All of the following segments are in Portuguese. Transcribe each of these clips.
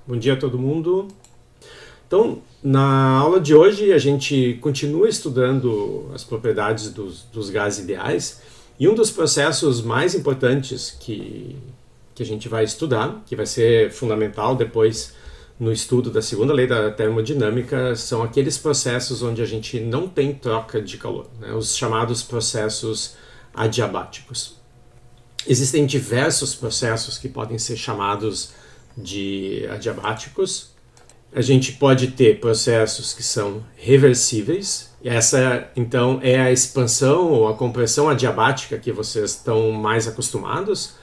Bom dia a todo mundo. Então, na aula de hoje a gente continua estudando as propriedades dos gases ideais e um dos processos mais importantes que a gente vai estudar, que vai ser fundamental depois no estudo da segunda lei da termodinâmica, são aqueles processos onde a gente não tem troca de calor, né? Os chamados processos adiabáticos. Existem diversos processos que podem ser chamados de adiabáticos. A gente pode ter processos que são reversíveis. Essa, então, é a expansão ou a compressão adiabática que vocês estão mais acostumados.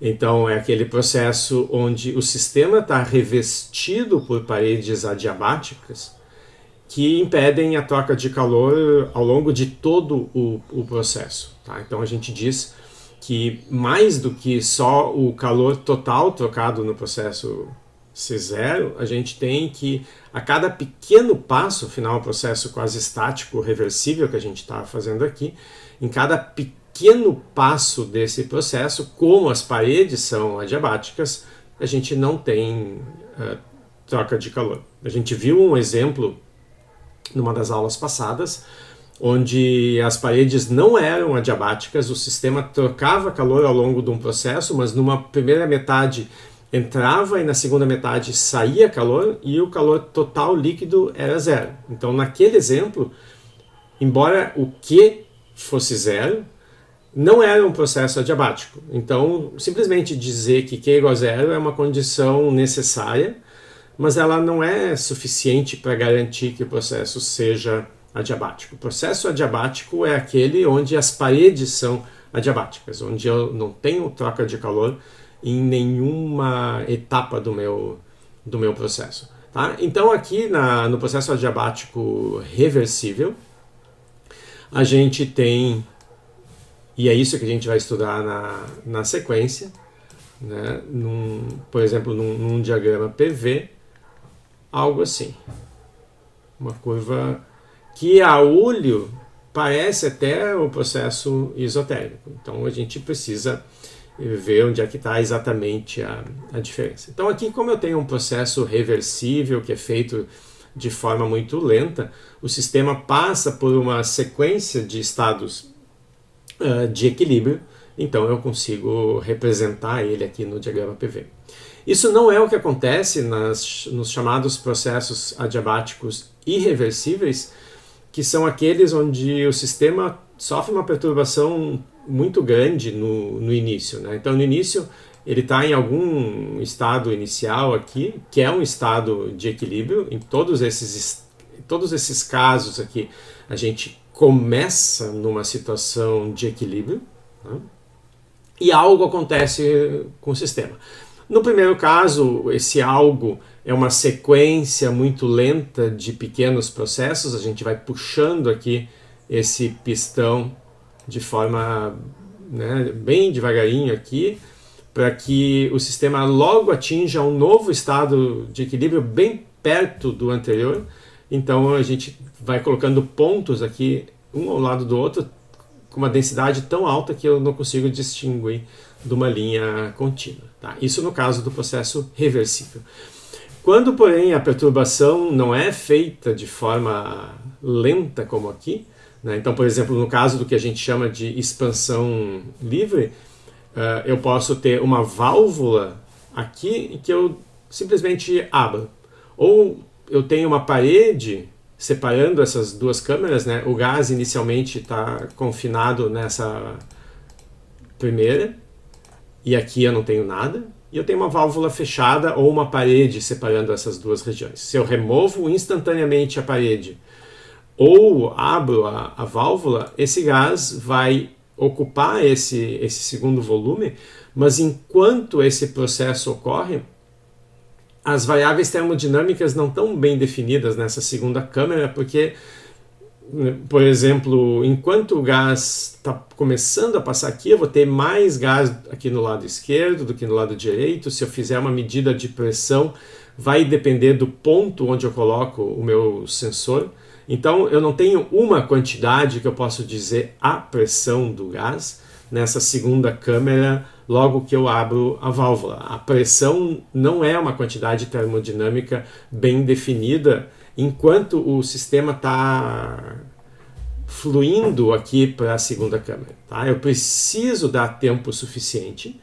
Então, é aquele processo onde o sistema está revestido por paredes adiabáticas que impedem a troca de calor ao longo de todo o processo. Tá? Então, a gente diz que mais do que só o calor total trocado no processo C0, a gente tem que, a cada pequeno passo, afinal, o processo quase estático reversível que a gente está fazendo aqui, em cada pequeno passo desse processo, como as paredes são adiabáticas, a gente não tem troca de calor. A gente viu um exemplo numa das aulas passadas, onde as paredes não eram adiabáticas, o sistema trocava calor ao longo de um processo, mas numa primeira metade entrava e na segunda metade saía calor e o calor total líquido era zero. Então, naquele exemplo, embora o Q fosse zero, não era um processo adiabático. Então, simplesmente dizer que Q igual a zero é uma condição necessária, mas ela não é suficiente para garantir que o processo seja adiabático. O processo adiabático é aquele onde as paredes são adiabáticas, onde eu não tenho troca de calor em nenhuma etapa do meu processo. Tá? Então aqui no processo adiabático reversível, a gente tem, e é isso que a gente vai estudar na sequência, né? Por exemplo, num diagrama PV, algo assim. Uma curva que a olho parece até o processo isotérmico. Então a gente precisa ver onde é que está exatamente a diferença. Então aqui, como eu tenho um processo reversível que é feito de forma muito lenta, o sistema passa por uma sequência de estados de equilíbrio, então eu consigo representar ele aqui no diagrama PV. Isso não é o que acontece nos chamados processos adiabáticos irreversíveis, que são aqueles onde o sistema sofre uma perturbação muito grande no início, né? Então, no início, ele está em algum estado inicial aqui, que é um estado de equilíbrio. Em todos esses casos aqui, a gente começa numa situação de equilíbrio, né? E algo acontece com o sistema. No primeiro caso, esse algo é uma sequência muito lenta de pequenos processos. A gente vai puxando aqui esse pistão de forma, né, bem devagarinho aqui, para que o sistema logo atinja um novo estado de equilíbrio bem perto do anterior. Então a gente vai colocando pontos aqui, um ao lado do outro, com uma densidade tão alta que eu não consigo distinguir de uma linha contínua. Tá? Isso no caso do processo reversível. Quando, porém, a perturbação não é feita de forma lenta como aqui, né? Então, por exemplo, no caso do que a gente chama de expansão livre, eu posso ter uma válvula aqui que eu simplesmente abro. Ou eu tenho uma parede separando essas duas câmeras, né? O gás inicialmente está confinado nessa primeira, e aqui eu não tenho nada, e eu tenho uma válvula fechada ou uma parede separando essas duas regiões. Se eu removo instantaneamente a parede ou abro a válvula, esse gás vai ocupar esse segundo volume, mas enquanto esse processo ocorre, as variáveis termodinâmicas não estão bem definidas nessa segunda câmara, porque, por exemplo, enquanto o gás está começando a passar aqui, eu vou ter mais gás aqui no lado esquerdo do que no lado direito. Se eu fizer uma medida de pressão, vai depender do ponto onde eu coloco o meu sensor. Então, eu não tenho uma quantidade que eu posso dizer a pressão do gás nessa segunda câmara logo que eu abro a válvula. A pressão não é uma quantidade termodinâmica bem definida enquanto o sistema está fluindo aqui para a segunda câmara. Tá? Eu preciso dar tempo suficiente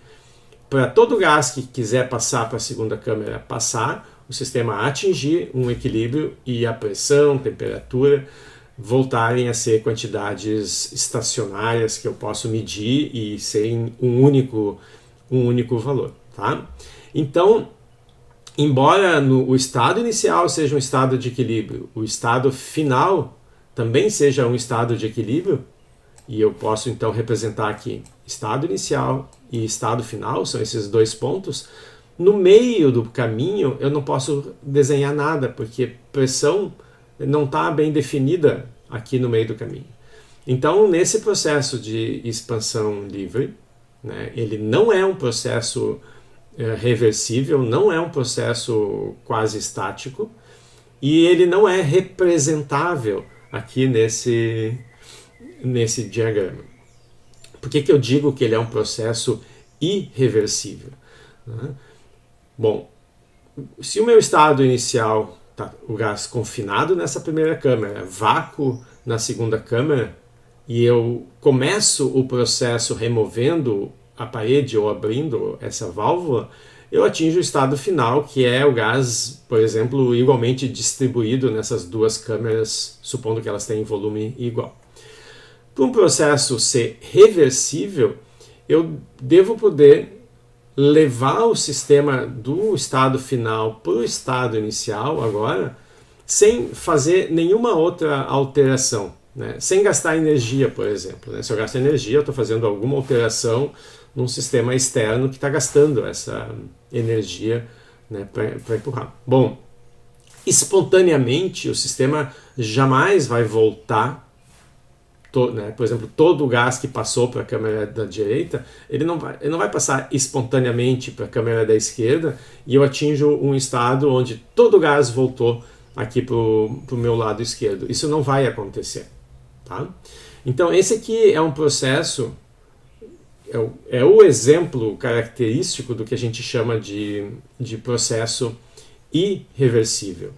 para todo gás que quiser passar para a segunda câmara passar, o sistema atingir um equilíbrio e a pressão, temperatura voltarem a ser quantidades estacionárias que eu posso medir e serem um único valor. Tá? Então, embora o estado inicial seja um estado de equilíbrio, o estado final também seja um estado de equilíbrio, e eu posso então representar aqui estado inicial e estado final, são esses dois pontos. No meio do caminho eu não posso desenhar nada, porque pressão não está bem definida aqui no meio do caminho. Então, nesse processo de expansão livre, né, ele não é um processo reversível, não é um processo quase estático, e ele não é representável aqui nesse diagrama. Por que eu digo que ele é um processo irreversível? Né? Bom, se o meu estado inicial tá o gás confinado nessa primeira câmara, vácuo na segunda câmara, e eu começo o processo removendo a parede ou abrindo essa válvula, eu atinjo o estado final, que é o gás, por exemplo, igualmente distribuído nessas duas câmaras, supondo que elas tenham volume igual. Para um processo ser reversível, eu devo poder levar o sistema do estado final para o estado inicial agora, sem fazer nenhuma outra alteração, né? Sem gastar energia, por exemplo. Né? Se eu gasto energia, eu estou fazendo alguma alteração num sistema externo que está gastando essa energia, né, para empurrar. Bom, espontaneamente o sistema jamais vai voltar. Né? Por exemplo, todo o gás que passou para a câmara da direita, ele não vai passar espontaneamente para a câmara da esquerda e eu atinjo um estado onde todo o gás voltou aqui para o meu lado esquerdo. Isso não vai acontecer. Tá? Então, esse aqui é um processo, é o exemplo característico do que a gente chama de processo irreversível.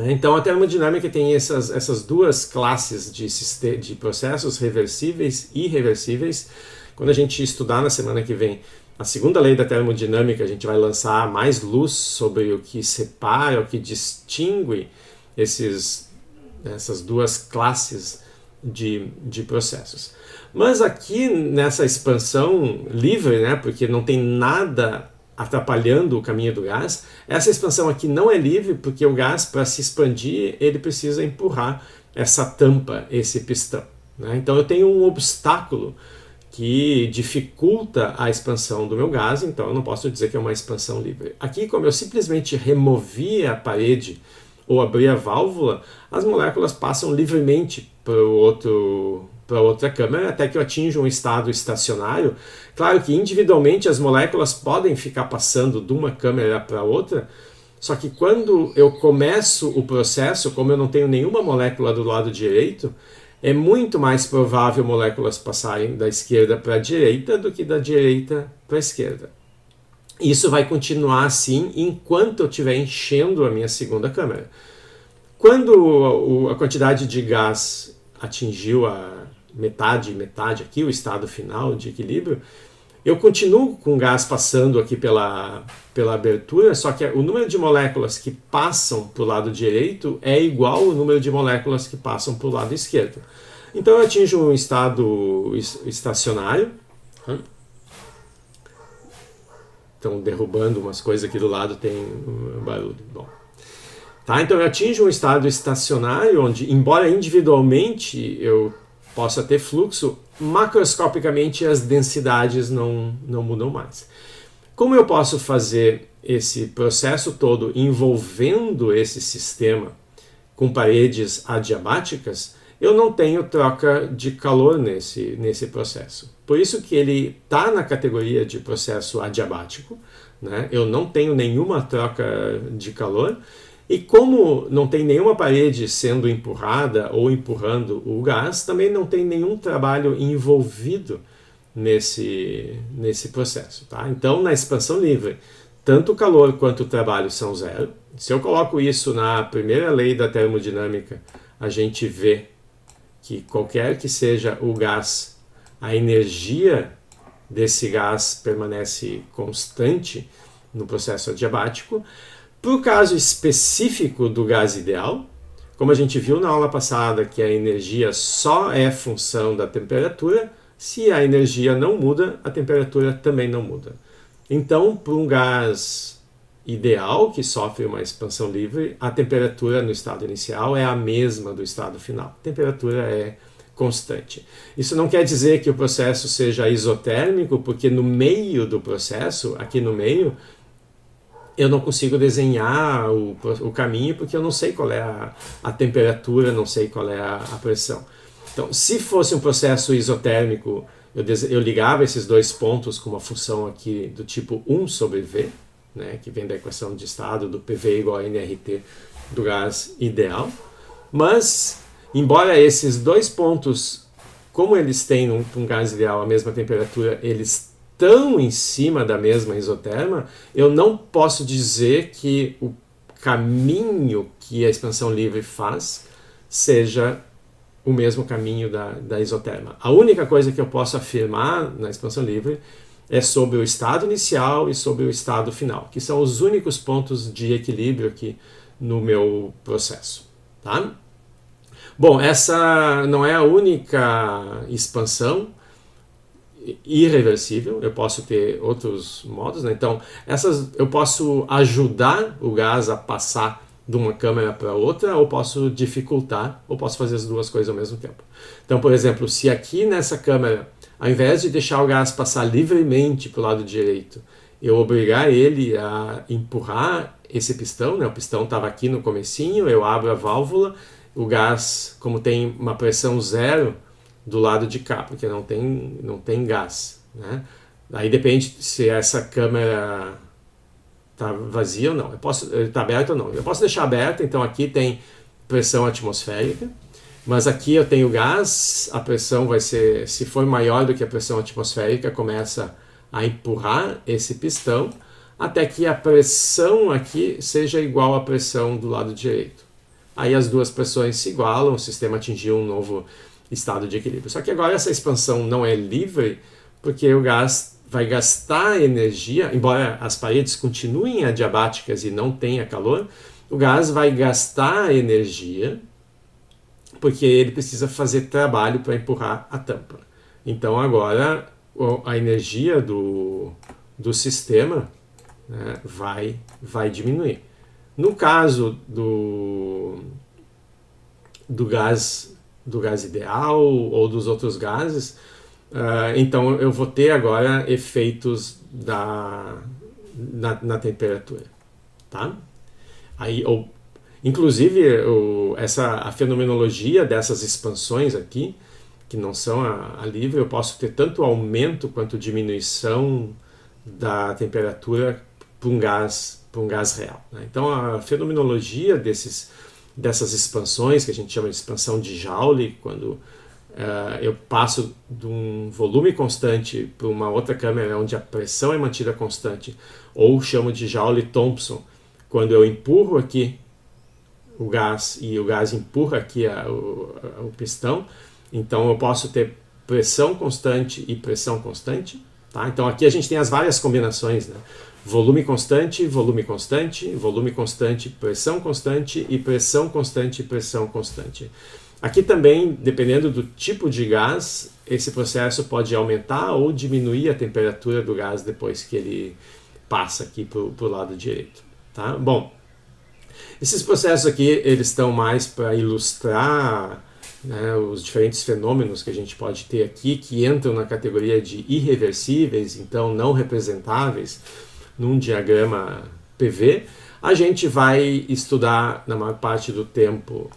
Então, a termodinâmica tem essas duas classes de processos reversíveis e irreversíveis. Quando a gente estudar na semana que vem a segunda lei da termodinâmica, a gente vai lançar mais luz sobre o que separa, o que distingue essas duas classes de processos. Mas aqui nessa expansão livre, né, porque não tem nada atrapalhando o caminho do gás, essa expansão aqui não é livre porque o gás, para se expandir, ele precisa empurrar essa tampa, esse pistão. Né? Então eu tenho um obstáculo que dificulta a expansão do meu gás, então eu não posso dizer que é uma expansão livre. Aqui, como eu simplesmente removi a parede ou abri a válvula, as moléculas passam livremente para outra câmara até que eu atinja um estado estacionário. Claro que individualmente as moléculas podem ficar passando de uma câmara para outra, só que quando eu começo o processo, como eu não tenho nenhuma molécula do lado direito, é muito mais provável moléculas passarem da esquerda para a direita do que da direita para a esquerda. Isso vai continuar assim enquanto eu estiver enchendo a minha segunda câmara. Quando a quantidade de gás atingiu a metade aqui, o estado final de equilíbrio, eu continuo com o gás passando aqui pela abertura, só que o número de moléculas que passam para o lado direito é igual ao número de moléculas que passam para o lado esquerdo. Então eu atinjo um estado estacionário. Estão derrubando umas coisas aqui do lado, tem um barulho. Bom. Tá, então eu atinjo um estado estacionário onde, embora individualmente eu possa ter fluxo, macroscopicamente as densidades não mudam mais. Como eu posso fazer esse processo todo envolvendo esse sistema com paredes adiabáticas, eu não tenho troca de calor nesse processo. Por isso que ele está na categoria de processo adiabático, né? Eu não tenho nenhuma troca de calor. E como não tem nenhuma parede sendo empurrada ou empurrando o gás, também não tem nenhum trabalho envolvido nesse processo. Tá? Então, na expansão livre, tanto o calor quanto o trabalho são zero. Se eu coloco isso na primeira lei da termodinâmica, a gente vê que qualquer que seja o gás, a energia desse gás permanece constante no processo adiabático. Para o caso específico do gás ideal, como a gente viu na aula passada que a energia só é função da temperatura, se a energia não muda, a temperatura também não muda. Então, para um gás ideal que sofre uma expansão livre, a temperatura no estado inicial é a mesma do estado final. A temperatura é constante. Isso não quer dizer que o processo seja isotérmico, porque no meio do processo, aqui no meio, eu não consigo desenhar o caminho, porque eu não sei qual é a temperatura, não sei qual é a pressão. Então, se fosse um processo isotérmico, eu ligava esses dois pontos com uma função aqui do tipo 1 sobre V, né, que vem da equação de estado do PV igual a nRT do gás ideal. Mas, embora esses dois pontos, como eles têm um gás ideal a mesma temperatura, eles estão em cima da mesma isoterma, eu não posso dizer que o caminho que a expansão livre faz seja o mesmo caminho da isoterma. A única coisa que eu posso afirmar na expansão livre é sobre o estado inicial e sobre o estado final, que são os únicos pontos de equilíbrio aqui no meu processo. Tá? Bom, essa não é a única expansão irreversível, eu posso ter outros modos, né? Então, eu posso ajudar o gás a passar de uma câmara para outra, ou posso dificultar, ou posso fazer as duas coisas ao mesmo tempo. Então, por exemplo, se aqui nessa câmara, ao invés de deixar o gás passar livremente para o lado direito, eu obrigar ele a empurrar esse pistão, né? O pistão estava aqui no comecinho, eu abro a válvula, o gás, como tem uma pressão zero do lado de cá, porque não tem gás, né? Aí depende se essa câmara está vazia ou não. Está aberta ou não. Eu posso deixar aberta, então aqui tem pressão atmosférica, mas aqui eu tenho gás, a pressão vai ser, se for maior do que a pressão atmosférica, começa a empurrar esse pistão até que a pressão aqui seja igual à pressão do lado direito. Aí as duas pressões se igualam, o sistema atingiu um novo estado de equilíbrio. Só que agora essa expansão não é livre, porque o gás vai gastar energia, embora as paredes continuem adiabáticas e não tenha calor, o gás vai gastar energia porque ele precisa fazer trabalho para empurrar a tampa. Então agora a energia do sistema, né, vai diminuir. No caso do gás ideal ou dos outros gases, então eu vou ter agora efeitos na temperatura, tá? Aí, inclusive, a fenomenologia dessas expansões aqui, que não são a livre, eu posso ter tanto aumento quanto diminuição da temperatura para um gás real, né? Então a fenomenologia dessas expansões, que a gente chama de expansão de Joule, quando eu passo de um volume constante para uma outra câmara onde a pressão é mantida constante, ou chamo de Joule-Thomson, quando eu empurro aqui o gás e o gás empurra aqui o pistão, então eu posso ter pressão constante e pressão constante, tá? Então aqui a gente tem as várias combinações, né? Volume constante, volume constante, volume constante, pressão constante e pressão constante, pressão constante. Aqui também, dependendo do tipo de gás, esse processo pode aumentar ou diminuir a temperatura do gás depois que ele passa aqui para o lado direito, tá? Bom, esses processos aqui, eles estão mais para ilustrar, né, os diferentes fenômenos que a gente pode ter aqui, que entram na categoria de irreversíveis, então não representáveis, num diagrama PV. A gente vai estudar, na maior parte do tempo,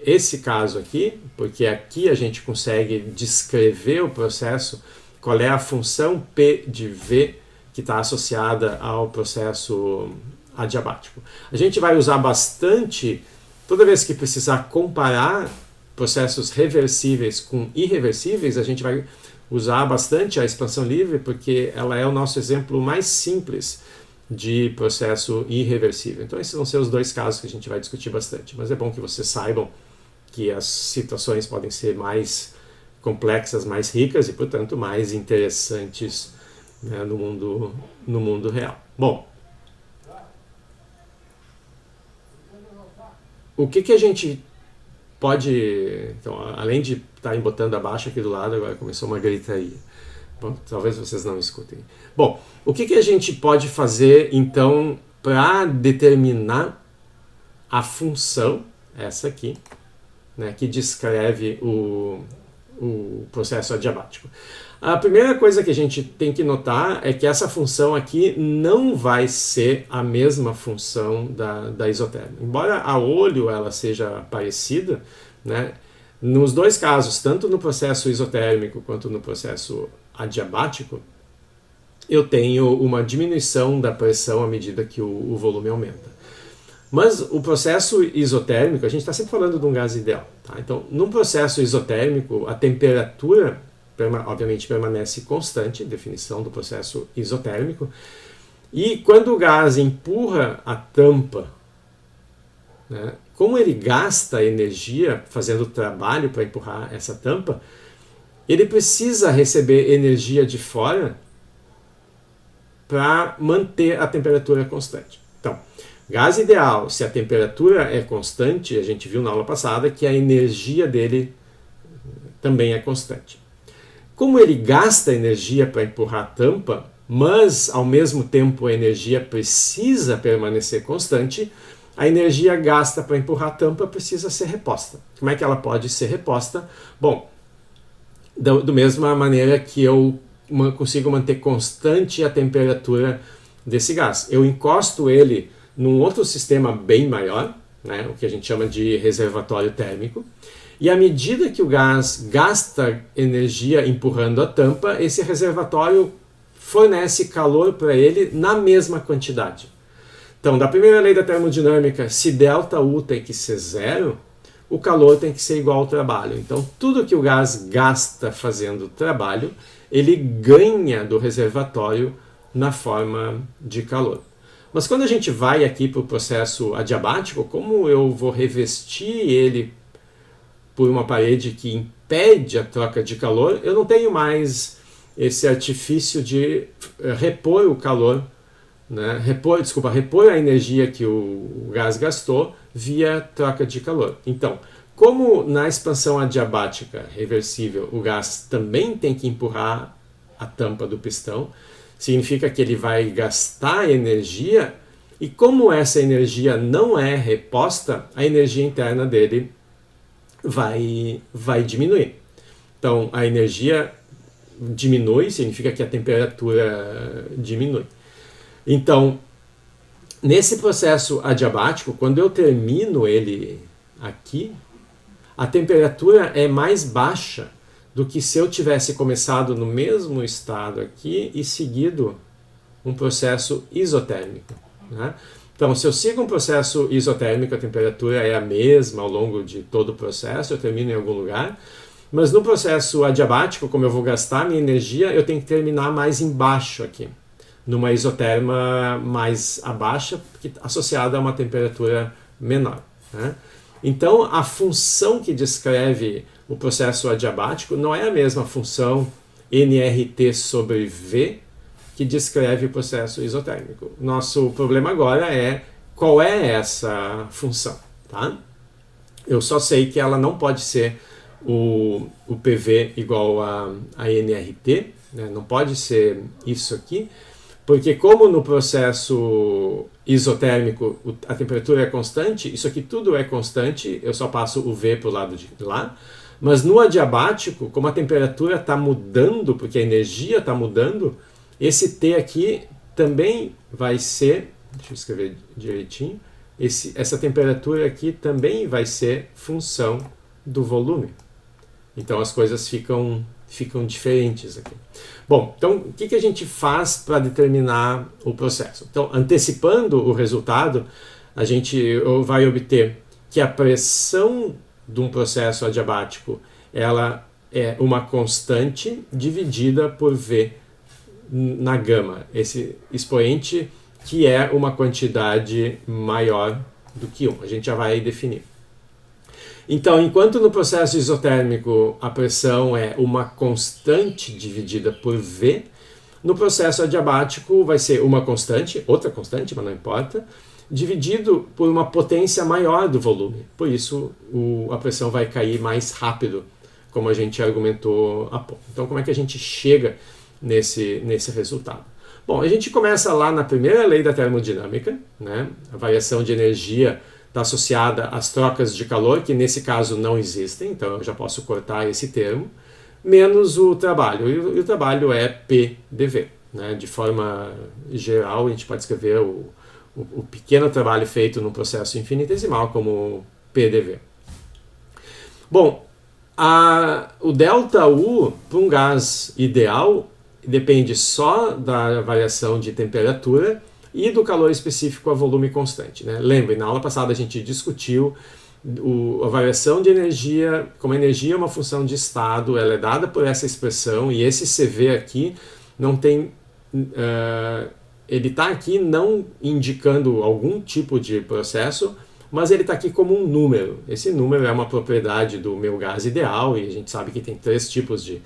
esse caso aqui, porque aqui a gente consegue descrever o processo, qual é a função P de V que está associada ao processo adiabático. A gente vai usar bastante, toda vez que precisar comparar processos reversíveis com irreversíveis, a gente vai usar bastante a expansão livre porque ela é o nosso exemplo mais simples de processo irreversível. Então esses vão ser os dois casos que a gente vai discutir bastante, mas é bom que vocês saibam que as situações podem ser mais complexas, mais ricas e, portanto, mais interessantes, né, no mundo real. Bom, o que a gente pode... Então, além de estar botando abaixo aqui do lado, agora começou uma gritaria. Bom, talvez vocês não escutem. Bom, o que a gente pode fazer, então, para determinar a função, essa aqui, né, que descreve o processo adiabático? A primeira coisa que a gente tem que notar é que essa função aqui não vai ser a mesma função da isotérmica. Embora a olho ela seja parecida, né, nos dois casos, tanto no processo isotérmico quanto no processo adiabático, eu tenho uma diminuição da pressão à medida que o volume aumenta. Mas o processo isotérmico, a gente está sempre falando de um gás ideal. Tá? Então, num processo isotérmico, a temperatura, obviamente, permanece constante, definição do processo isotérmico, e quando o gás empurra a tampa, né, como ele gasta energia fazendo o trabalho para empurrar essa tampa, ele precisa receber energia de fora para manter a temperatura constante. Então, gás ideal, se a temperatura é constante, a gente viu na aula passada que a energia dele também é constante. Como ele gasta energia para empurrar a tampa, mas ao mesmo tempo a energia precisa permanecer constante, a energia gasta para empurrar a tampa precisa ser reposta. Como é que ela pode ser reposta? Bom, da mesma maneira que eu consigo manter constante a temperatura desse gás. Eu encosto ele num outro sistema bem maior, né, o que a gente chama de reservatório térmico, e à medida que o gás gasta energia empurrando a tampa, esse reservatório fornece calor para ele na mesma quantidade. Então, da primeira lei da termodinâmica, se ΔU tem que ser zero, o calor tem que ser igual ao trabalho. Então, tudo que o gás gasta fazendo trabalho, ele ganha do reservatório na forma de calor. Mas quando a gente vai aqui para o processo adiabático, como eu vou revestir ele por uma parede que impede a troca de calor, eu não tenho mais esse artifício de repor o calor, né? repor a energia que o gás gastou via troca de calor. Então, como na expansão adiabática reversível o gás também tem que empurrar a tampa do pistão, significa que ele vai gastar energia, e como essa energia não é reposta, a energia interna dele vai diminuir. Então, a energia diminui, significa que a temperatura diminui. Então, nesse processo adiabático, quando eu termino ele aqui, a temperatura é mais baixa do que se eu tivesse começado no mesmo estado aqui e seguido um processo isotérmico, né? Então, se eu sigo um processo isotérmico, a temperatura é a mesma ao longo de todo o processo, eu termino em algum lugar, mas no processo adiabático, como eu vou gastar minha energia, eu tenho que terminar mais embaixo aqui, numa isoterma mais abaixa, associada a uma temperatura menor, né? Então, a função que descreve o processo adiabático não é a mesma função nRT sobre V que descreve o processo isotérmico. Nosso problema agora é qual é essa função, tá? Eu só sei que ela não pode ser o PV igual a nRT, né? Não pode ser isso aqui, porque como no processo isotérmico a temperatura é constante, isso aqui tudo é constante, eu só passo o V para o lado de lá, mas no adiabático, como a temperatura está mudando, porque a energia está mudando, esse T aqui também vai ser, deixa eu escrever direitinho, essa temperatura aqui também vai ser função do volume. Então as coisas ficam diferentes aqui. Bom, então o que a gente faz para determinar o processo? Então, antecipando o resultado, a gente vai obter que a pressão de um processo adiabático ela é uma constante dividida por V na gama. Esse expoente que é uma quantidade maior do que 1. A gente já vai definir. Então, enquanto no processo isotérmico a pressão é uma constante dividida por V, no processo adiabático vai ser uma constante, outra constante, mas não importa, dividido por uma potência maior do volume. Por isso, a pressão vai cair mais rápido, como a gente argumentou há pouco. Então, como é que a gente chega nesse resultado? Bom, a gente começa lá na primeira lei da termodinâmica, né? A variação de energia está associada às trocas de calor, que nesse caso não existem, então eu já posso cortar esse termo, menos o trabalho. E o trabalho é PdV. Né? De forma geral, a gente pode escrever o pequeno trabalho feito num processo infinitesimal como PdV. Bom, o ΔU para um gás ideal depende só da variação de temperatura e do calor específico a volume constante. Né? Lembre, na aula passada a gente discutiu a variação de energia, como a energia é uma função de estado, ela é dada por essa expressão, e esse CV aqui não tem... ele está aqui não indicando algum tipo de processo, mas ele está aqui como um número. Esse número é uma propriedade do meu gás ideal, e a gente sabe que tem 3 tipos de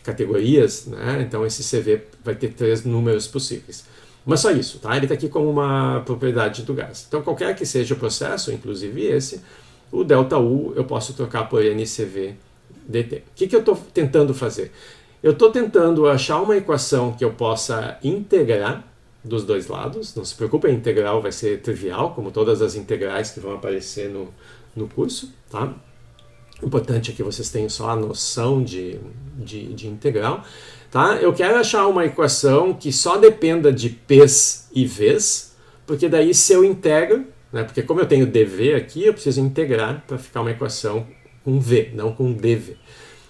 categorias, né? Então esse CV vai ter 3 números possíveis. Mas só isso, tá? Ele está aqui como uma propriedade do gás. Então qualquer que seja o processo, inclusive esse, o ΔU eu posso trocar por NCV dt. O que eu estou tentando fazer? Eu estou tentando achar uma equação que eu possa integrar dos dois lados. Não se preocupe, a integral vai ser trivial, como todas as integrais que vão aparecer no curso, tá? O importante é que vocês tenham só a noção de integral. Tá? Eu quero achar uma equação que só dependa de P's e V's, porque daí se eu integro, né, porque como eu tenho dV aqui, eu preciso integrar para ficar uma equação com V, não com dV.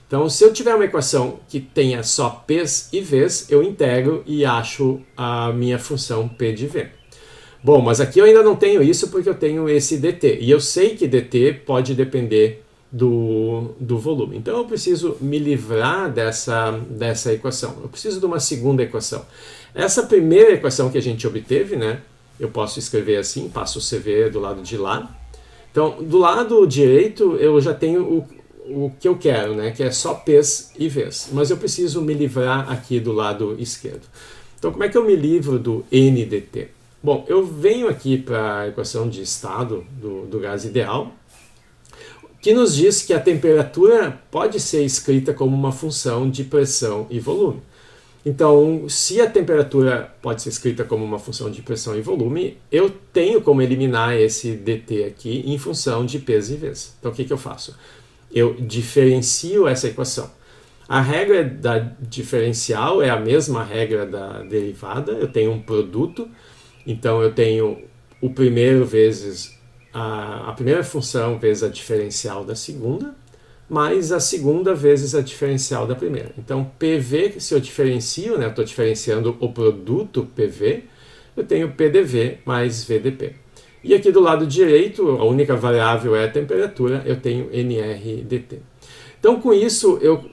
Então, se eu tiver uma equação que tenha só P's e V's, eu integro e acho a minha função P de V. Bom, mas aqui eu ainda não tenho isso porque eu tenho esse dt, e eu sei que dt pode depender do volume. Então eu preciso me livrar dessa equação. Eu preciso de uma segunda equação. Essa primeira equação que a gente obteve, né, eu posso escrever assim, passo o CV do lado de lá. Então, do lado direito eu já tenho o que eu quero, né, que é só P's e V's. Mas eu preciso me livrar aqui do lado esquerdo. Então, como é que eu me livro do NDT? Bom, eu venho aqui para a equação de estado do gás ideal, que nos diz que a temperatura pode ser escrita como uma função de pressão e volume. Então, se a temperatura pode ser escrita como uma função de pressão e volume, eu tenho como eliminar esse dt aqui em função de P's e V's. Então, o que eu faço? Eu diferencio essa equação. A regra da diferencial é a mesma regra da derivada. Eu tenho um produto, então eu tenho o primeiro vezes a primeira função vezes a diferencial da segunda, mais a segunda vezes a diferencial da primeira. Então, PV, se eu diferencio, né, eu estou diferenciando o produto PV, eu tenho PDV mais VdP. E aqui do lado direito, a única variável é a temperatura, eu tenho NRDT. Então, com isso, eu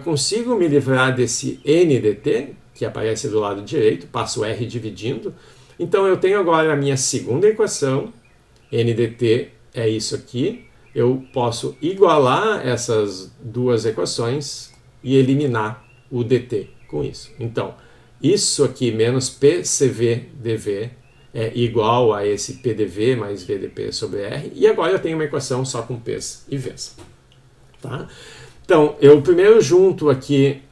consigo me livrar desse NDT, que aparece do lado direito, passo R dividindo. Então, eu tenho agora a minha segunda equação, NDT é isso aqui. Eu posso igualar essas duas equações e eliminar o dt com isso. Então, isso aqui menos PCV-dV é igual a esse PDV mais VdP sobre R. E agora eu tenho uma equação só com P's e V's. Tá? Então, eu primeiro junto aqui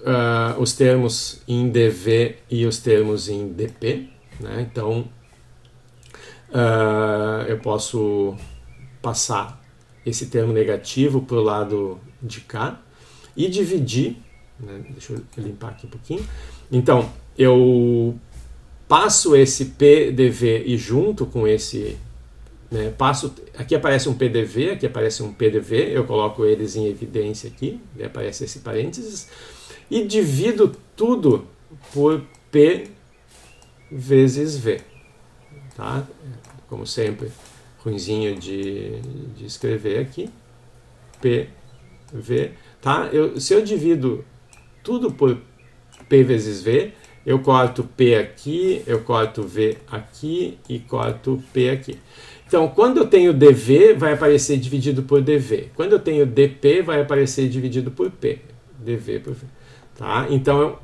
os termos em dV e os termos em dP. Né? Então, eu posso passar esse termo negativo para o lado de cá e dividir, né? Deixa eu limpar aqui um pouquinho. Então, eu passo esse PDV e junto com esse, né, aqui aparece um PDV, aqui aparece um PDV, eu coloco eles em evidência aqui, aparece esse parênteses, e divido tudo por P vezes V. Tá? Como sempre, ruinzinho de escrever aqui, P V, tá? Se eu divido tudo por P vezes V, eu corto P aqui, eu corto V aqui e corto P aqui. Então, quando eu tenho dV, vai aparecer dividido por dV. Quando eu tenho dP, vai aparecer dividido por P. dV por V. Tá? Então,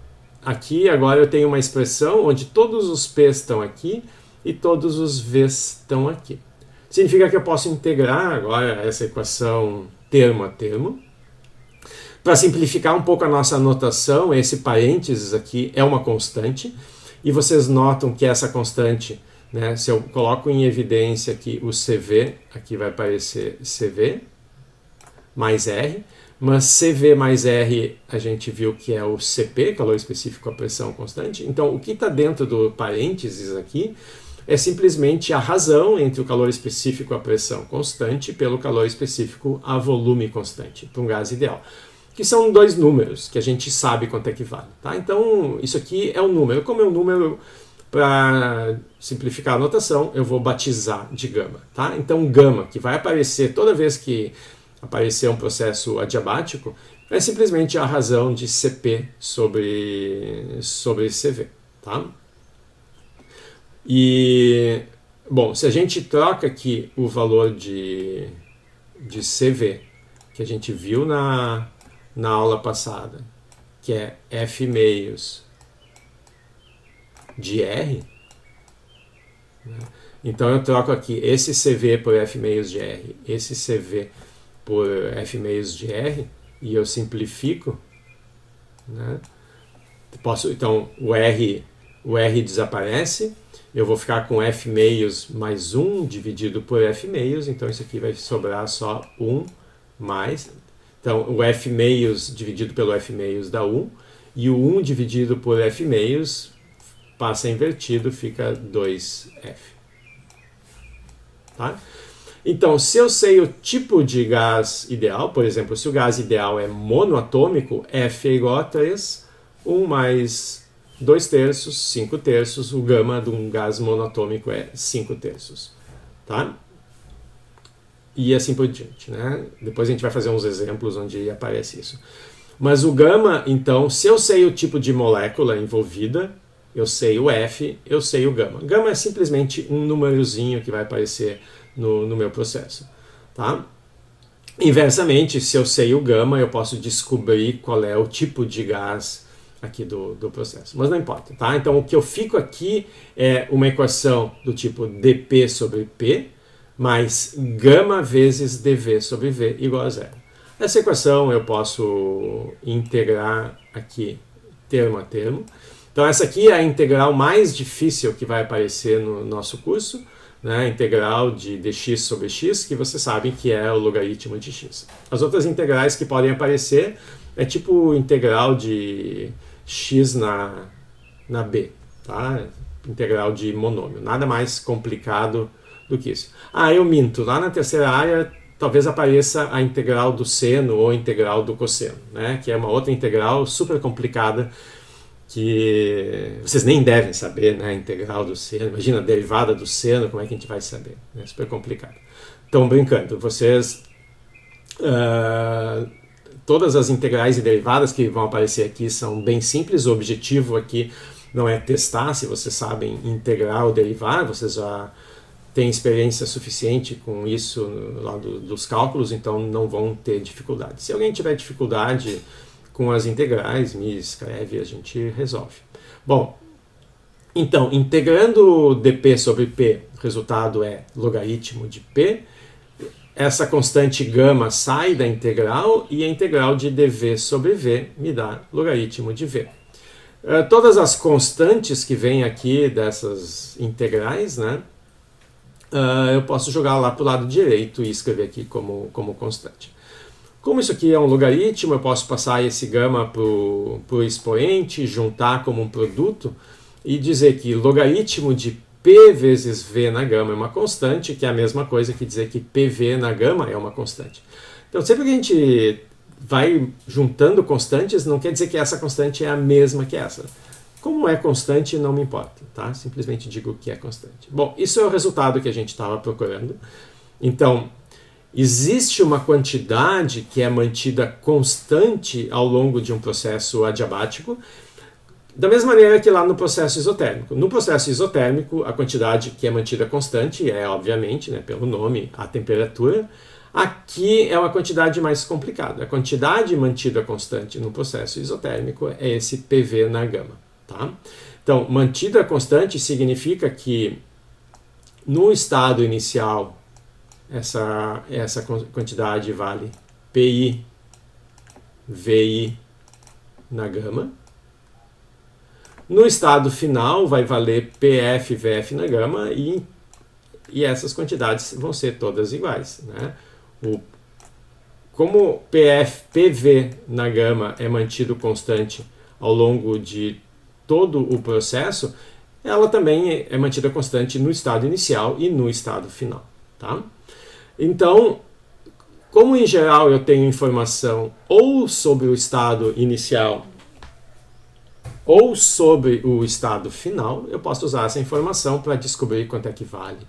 aqui agora eu tenho uma expressão onde todos os P's estão aqui e todos os V's estão aqui. Significa que eu posso integrar agora essa equação termo a termo. Para simplificar um pouco a nossa notação, esse parênteses aqui é uma constante. E vocês notam que essa constante, né, se eu coloco em evidência aqui o CV, aqui vai aparecer CV mais R. Mas CV mais R a gente viu que é o CP, calor específico a pressão constante. Então, o que está dentro do parênteses aqui é simplesmente a razão entre o calor específico a pressão constante pelo calor específico a volume constante, para um gás ideal. Que são dois números que a gente sabe quanto é que vale. Tá? Então, isso aqui é um número. Como é um número, para simplificar a notação, eu vou batizar de gama. Tá? Então, gama, que vai aparecer toda vez que aparecer um processo adiabático, é simplesmente a razão de CP sobre CV. Tá? E, bom, se a gente troca aqui o valor de CV, que a gente viu na aula passada, que é F meios de R, né? Então eu troco aqui esse CV por F meios de R, esse CV por F meios de R, e eu simplifico, né? Então o R desaparece, eu vou ficar com F meios mais 1 dividido por F meios, então isso aqui vai sobrar só 1 mais... Então, o F meios dividido pelo F meios dá 1, e o 1 dividido por F meios passa invertido, fica 2F. Tá? Então, se eu sei o tipo de gás ideal, por exemplo, se o gás ideal é monoatômico, F é igual a 3, 1 mais 2 terços, 5 terços, o gama de um gás monoatômico é 5 terços. Tá? E assim por diante, né? Depois a gente vai fazer uns exemplos onde aparece isso. Mas o gama, então, se eu sei o tipo de molécula envolvida, eu sei o F, eu sei o gama. Gama é simplesmente um númerozinho que vai aparecer no meu processo. Tá? Inversamente, se eu sei o gama, eu posso descobrir qual é o tipo de gás aqui do processo. Mas não importa. Tá? Então, o que eu fico aqui é uma equação do tipo dP sobre P, mais gama vezes dV sobre V igual a zero. Essa equação eu posso integrar aqui termo a termo. Então essa aqui é a integral mais difícil que vai aparecer no nosso curso, né? Integral de dx sobre x, que vocês sabem que é o logaritmo de x. As outras integrais que podem aparecer é tipo integral de x na b, tá? Integral de monômio, nada mais complicado do que isso. Eu minto. Lá na terceira área, talvez apareça a integral do seno ou a integral do cosseno, né? Que é uma outra integral super complicada que vocês nem devem saber, né? A integral do seno. Imagina a derivada do seno, como é que a gente vai saber? É super complicado. Estão brincando. Vocês... todas as integrais e derivadas que vão aparecer aqui são bem simples. O objetivo aqui não é testar se vocês sabem integrar ou derivar. Vocês já tem experiência suficiente com isso lá dos cálculos, então não vão ter dificuldade. Se alguém tiver dificuldade com as integrais, me escreve e a gente resolve. Bom, então, integrando dP sobre P, o resultado é logaritmo de P. Essa constante gama sai da integral e a integral de dV sobre V me dá logaritmo de V. Todas as constantes que vêm aqui dessas integrais, né? Eu posso jogar lá para o lado direito e escrever aqui como constante. Como isso aqui é um logaritmo, eu posso passar esse gama para o expoente, juntar como um produto e dizer que logaritmo de P vezes V na gama é uma constante, que é a mesma coisa que dizer que PV na gama é uma constante. Então, sempre que a gente vai juntando constantes, não quer dizer que essa constante é a mesma que essa. Como é constante, não me importa, tá? Simplesmente digo que é constante. Bom, isso é o resultado que a gente estava procurando. Então, existe uma quantidade que é mantida constante ao longo de um processo adiabático, da mesma maneira que lá no processo isotérmico. No processo isotérmico, a quantidade que é mantida constante é, obviamente, né, pelo nome, a temperatura. Aqui é uma quantidade mais complicada. A quantidade mantida constante no processo isotérmico é esse PV na gama. Tá? Então, mantida constante significa que no estado inicial, essa quantidade vale PI, VI na gama. No estado final vai valer PF, VF na gama e essas quantidades vão ser todas iguais. Né? Como PV na gama é mantido constante ao longo de todo o processo, ela também é mantida constante no estado inicial e no estado final. Tá? Então, como em geral eu tenho informação ou sobre o estado inicial ou sobre o estado final, eu posso usar essa informação para descobrir quanto é que vale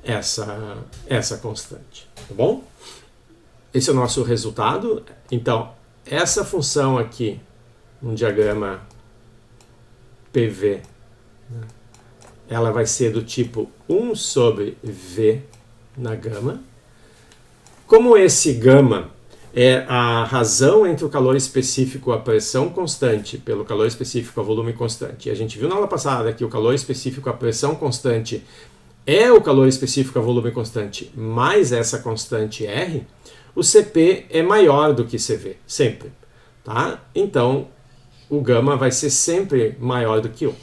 essa constante. Tá bom? Esse é o nosso resultado. Então, essa função aqui, no diagrama PV, né, ela vai ser do tipo 1 sobre V na gama. Como esse gama é a razão entre o calor específico, a pressão constante, pelo calor específico, a volume constante. E a gente viu na aula passada que o calor específico, a pressão constante, é o calor específico, a volume constante, mais essa constante R, o CP é maior do que CV, sempre. Tá? Então, o gama vai ser sempre maior do que 1.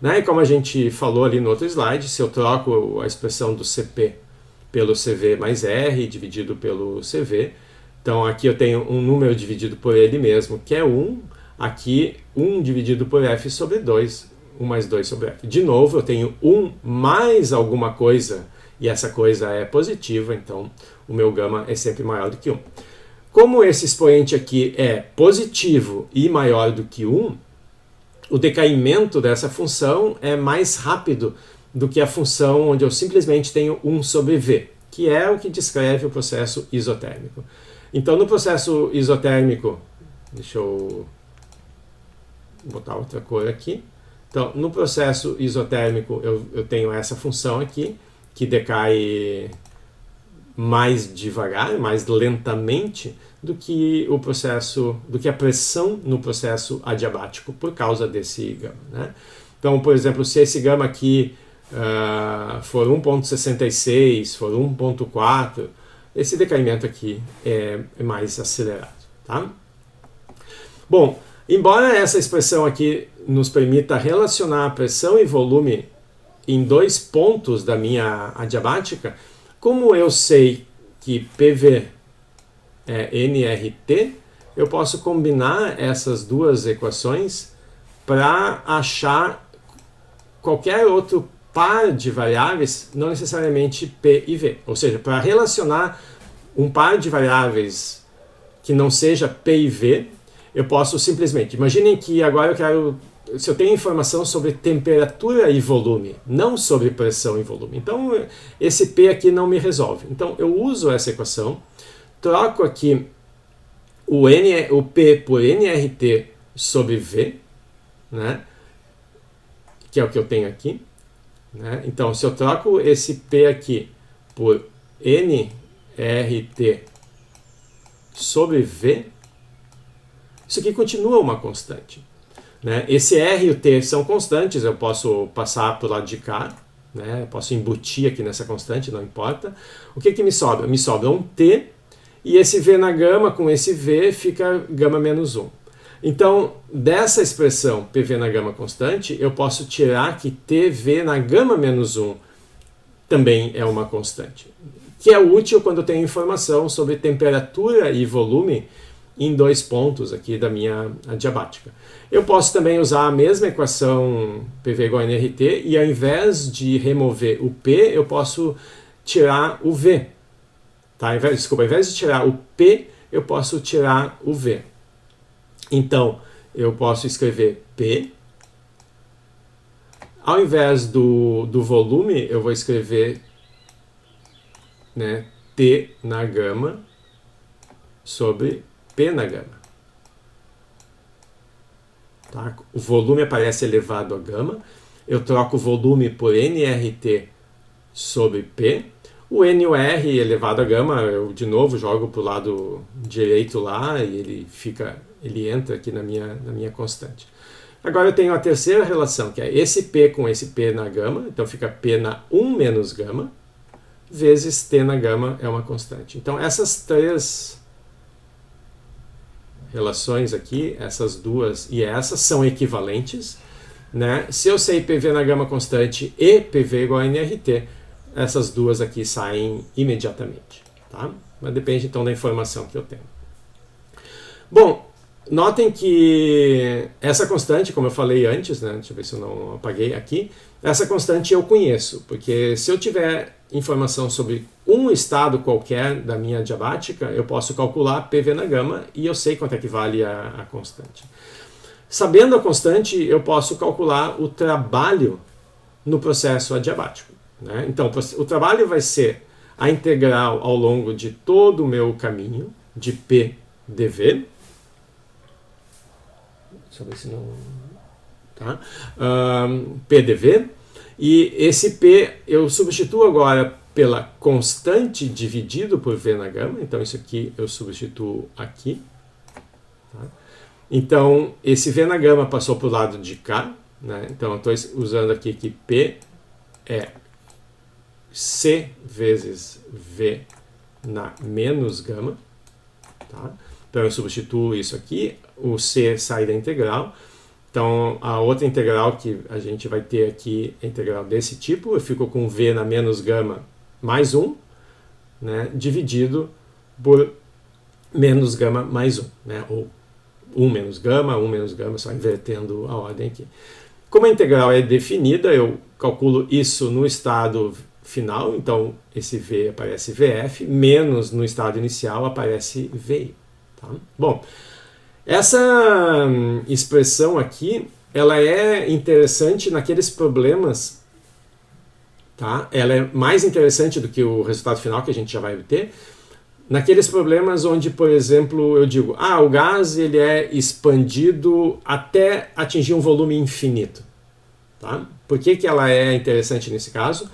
Né? E como a gente falou ali no outro slide, se eu troco a expressão do CP pelo CV mais R dividido pelo CV, então aqui eu tenho um número dividido por ele mesmo, que é 1. Aqui 1 dividido por F sobre 2, 1 mais 2 sobre F. De novo, eu tenho 1 mais alguma coisa, e essa coisa é positiva, então o meu gama é sempre maior do que 1. Como esse expoente aqui é positivo e maior do que 1, o decaimento dessa função é mais rápido do que a função onde eu simplesmente tenho 1 sobre V, que é o que descreve o processo isotérmico. Então, no processo isotérmico, deixa eu botar outra cor aqui. Então, no processo isotérmico, eu tenho essa função aqui, que decai mais devagar, mais lentamente do que a pressão no processo adiabático, por causa desse gama. Né? Então, por exemplo, se esse gama aqui for 1,66, for 1,4, esse decaimento aqui é mais acelerado. Tá? Bom, embora essa expressão aqui nos permita relacionar a pressão e volume em 2 pontos da minha adiabática, como eu sei que PV é nRT, eu posso combinar essas duas equações para achar qualquer outro par de variáveis, não necessariamente P e V. Ou seja, para relacionar um par de variáveis que não seja P e V, eu posso simplesmente... Imaginem que agora se eu tenho informação sobre temperatura e volume, não sobre pressão e volume. Então, esse P aqui não me resolve. Então, eu uso essa equação, troco aqui o P por nRT sobre V, né? Que é o que eu tenho aqui. Né? Então, se eu troco esse P aqui por nRT sobre V, isso aqui continua uma constante. Né? Esse R e o T são constantes, eu posso passar para o lado de cá, né? Eu posso embutir aqui nessa constante, não importa. O que me sobra? Me sobra um T, e esse V na gama com esse V fica gama menos 1. Então, dessa expressão PV na gama constante, eu posso tirar que TV na gama menos 1 também é uma constante, que é útil quando eu tenho informação sobre temperatura e volume em 2 pontos aqui da minha adiabática. Eu posso também usar a mesma equação PV igual a nRT e ao invés de remover o P, eu posso tirar o V. Tá? Desculpa, ao invés de tirar o P, eu posso tirar o V. Então, eu posso escrever P. Ao invés do volume, eu vou escrever, né, T na gama sobre P na gama. Tá? O volume aparece elevado a gama. Eu troco o volume por nRT sobre P. O NUR elevado a gama, eu de novo jogo para o lado direito lá e ele entra aqui na minha constante. Agora eu tenho a terceira relação, que é esse P com esse P na gama. Então fica P na 1 menos gama, vezes T na gama é uma constante. Então essas três relações aqui, essas duas e essas, são equivalentes, né? Se eu sei PV na gama constante e PV igual a nRT, essas duas aqui saem imediatamente. Tá? Mas depende então da informação que eu tenho. Bom, notem que essa constante, como eu falei antes, né? Deixa eu ver se eu não apaguei aqui, essa constante eu conheço, porque se eu tiver informação sobre um estado qualquer da minha adiabática, eu posso calcular PV na gama e eu sei quanto é que vale a constante. Sabendo a constante, eu posso calcular o trabalho no processo adiabático. Né? Então, o trabalho vai ser a integral ao longo de todo o meu caminho de P dV. Deixa eu ver se não... Tá? P dV. E esse P eu substituo agora pela constante dividido por V na gama. Então, isso aqui eu substituo aqui. Tá? Então, esse V na gama passou para o lado de cá. Né? Então, eu estou usando aqui que P é C vezes V na menos gama. Tá? Então, eu substituo isso aqui. O C sai da integral. Então, a outra integral que a gente vai ter aqui é integral desse tipo. Eu fico com V na menos gama mais 1, né, dividido por menos gama mais 1. Né, ou 1 menos gama, só invertendo a ordem aqui. Como a integral é definida, eu calculo isso no estado final. Então, esse V aparece VF, menos no estado inicial aparece VI. Tá? Bom, essa expressão aqui, ela é interessante naqueles problemas, tá? Ela é mais interessante do que o resultado final que a gente já vai obter, naqueles problemas onde, por exemplo, eu digo, o gás ele é expandido até atingir um volume infinito. Tá? Por que ela é interessante nesse caso?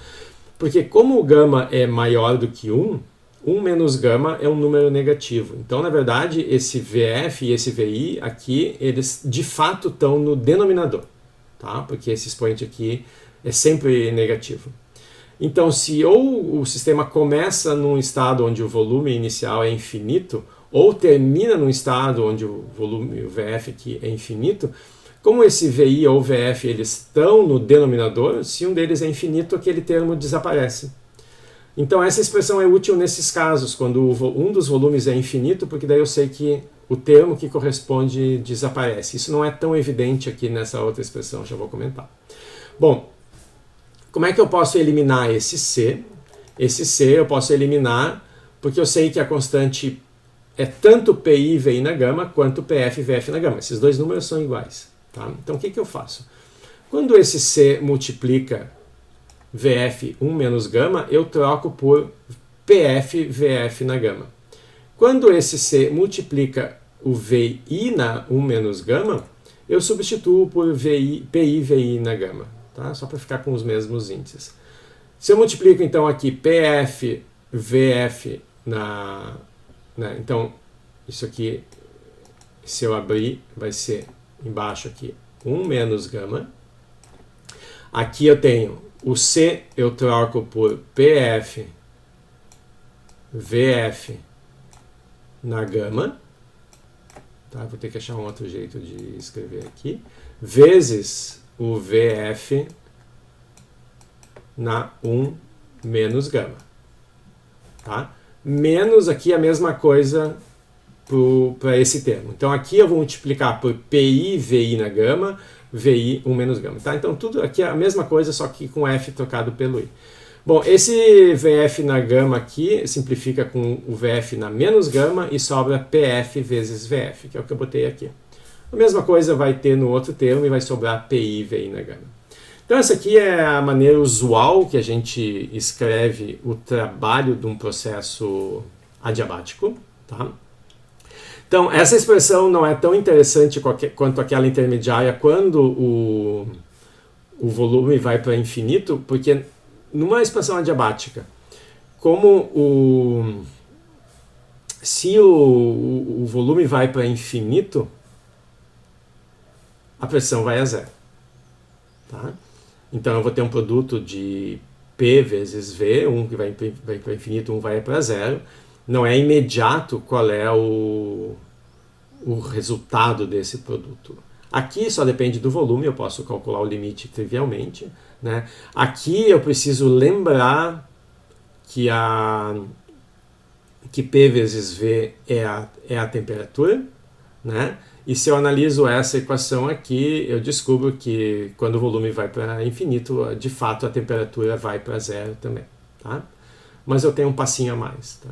Porque como o gama é maior do que 1, 1 menos gama é um número negativo. Então, na verdade, esse VF e esse VI aqui, eles de fato estão no denominador, tá? Porque esse expoente aqui é sempre negativo. Então, se ou o sistema começa num estado onde o volume inicial é infinito, ou termina num estado onde o volume, o VF aqui é infinito, como esse VI ou VF eles estão no denominador, se um deles é infinito, aquele termo desaparece. Então essa expressão é útil nesses casos, quando um dos volumes é infinito, porque daí eu sei que o termo que corresponde desaparece. Isso não é tão evidente aqui nessa outra expressão, já vou comentar. Bom, como é que eu posso eliminar esse C? Esse C eu posso eliminar porque eu sei que a constante é tanto PI VI na gama quanto PF VF na gama. Esses dois números são iguais. Tá? Então o que eu faço? Quando esse C multiplica VF 1 menos gama, eu troco por PF VF na gama. Quando esse C multiplica o VI na 1 menos gama, eu substituo por PI VI na gama, tá? Só para ficar com os mesmos índices. Se eu multiplico então aqui PF VF então, isso aqui, se eu abrir, vai ser embaixo aqui 1 menos gama. Aqui eu tenho o C, eu troco por PF VF na gama. Tá? Vou ter que achar um outro jeito de escrever aqui. Vezes o VF na 1 menos gama. Tá? Menos aqui a mesma coisa para esse termo. Então aqui eu vou multiplicar por PI VI na gama, VI 1 menos gama. Tá? Então tudo aqui é a mesma coisa, só que com F trocado pelo I. Bom, esse VF na gama aqui simplifica com o VF na menos gama e sobra PF vezes VF, que é o que eu botei aqui. A mesma coisa vai ter no outro termo e vai sobrar PI VI na gama. Então essa aqui é a maneira usual que a gente escreve o trabalho de um processo adiabático, tá? Então essa expressão não é tão interessante quanto aquela intermediária quando o volume vai para infinito, porque numa expansão adiabática, se o volume vai para infinito, a pressão vai a zero. Tá? Então eu vou ter um produto de P vezes V, um que vai para infinito, um vai para zero. Não é imediato qual é o resultado desse produto. Aqui só depende do volume, eu posso calcular o limite trivialmente. Né? Aqui eu preciso lembrar que P vezes V é a temperatura, né? E se eu analiso essa equação aqui, eu descubro que quando o volume vai para infinito, de fato a temperatura vai para zero também. Tá? Mas eu tenho um passinho a mais. Tá?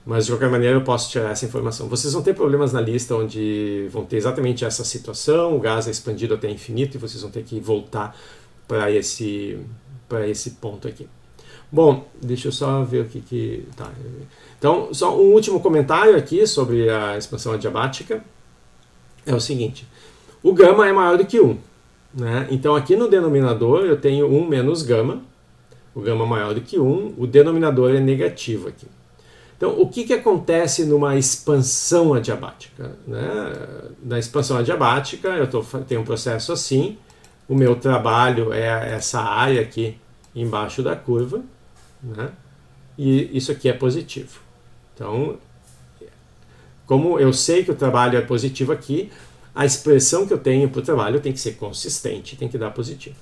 Mas de qualquer maneira eu posso tirar essa informação. Vocês vão ter problemas na lista onde vão ter exatamente essa situação, o gás é expandido até infinito e vocês vão ter que voltar para esse ponto aqui. Bom, deixa eu só ver o que... Tá. Então, só um último comentário aqui sobre a expansão adiabática. É o seguinte, o gama é maior do que 1. Né? Então aqui no denominador eu tenho 1 menos gama, o gama maior do que 1, o denominador é negativo aqui. Então o que acontece numa expansão adiabática? Né? Na expansão adiabática eu tenho um processo assim, o meu trabalho é essa área aqui embaixo da curva, né? E isso aqui é positivo. Então, como eu sei que o trabalho é positivo aqui, a expressão que eu tenho para o trabalho tem que ser consistente, tem que dar positivo.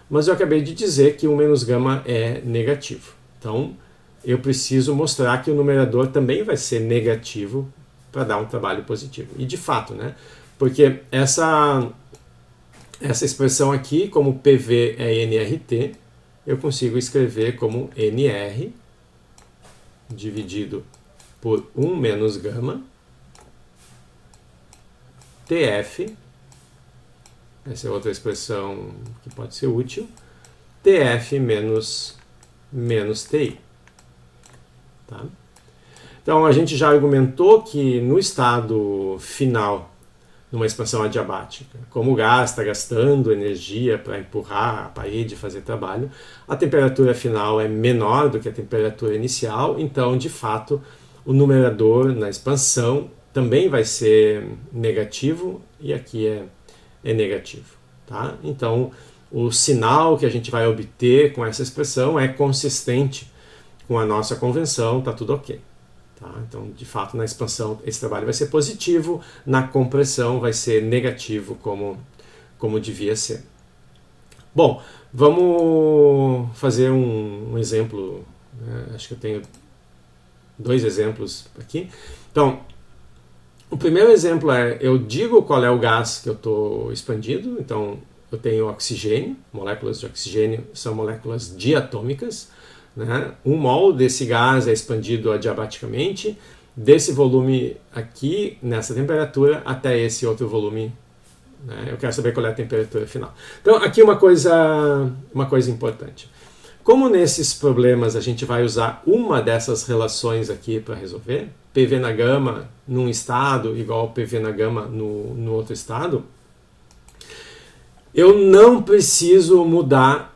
Mas eu acabei de dizer que 1 menos gama é negativo. Então, eu preciso mostrar que o numerador também vai ser negativo para dar um trabalho positivo. E de fato, né? Porque essa expressão aqui, como PV é nRT, eu consigo escrever como nR dividido por 1 menos gama TF, essa é outra expressão que pode ser útil, TF menos TI. Tá? Então a gente já argumentou que no estado final, numa expansão adiabática, como o gás está gastando energia para empurrar a parede e fazer trabalho, a temperatura final é menor do que a temperatura inicial, então de fato o numerador na expansão também vai ser negativo e aqui é negativo. Tá? Então, o sinal que a gente vai obter com essa expressão é consistente com a nossa convenção, está tudo ok. Tá? Então, de fato, na expansão esse trabalho vai ser positivo, na compressão vai ser negativo como devia ser. Bom, vamos fazer um exemplo, né? Acho que eu tenho 2 exemplos aqui. Então, o primeiro exemplo é, eu digo qual é o gás que eu estou expandindo, então eu tenho oxigênio, moléculas de oxigênio são moléculas diatômicas, né? 1 mol desse gás é expandido adiabaticamente, desse volume aqui, nessa temperatura, até esse outro volume, né? Eu quero saber qual é a temperatura final. Então aqui uma coisa importante. Como nesses problemas a gente vai usar uma dessas relações aqui para resolver, PV na gama num estado igual PV na gama no outro estado, eu não preciso mudar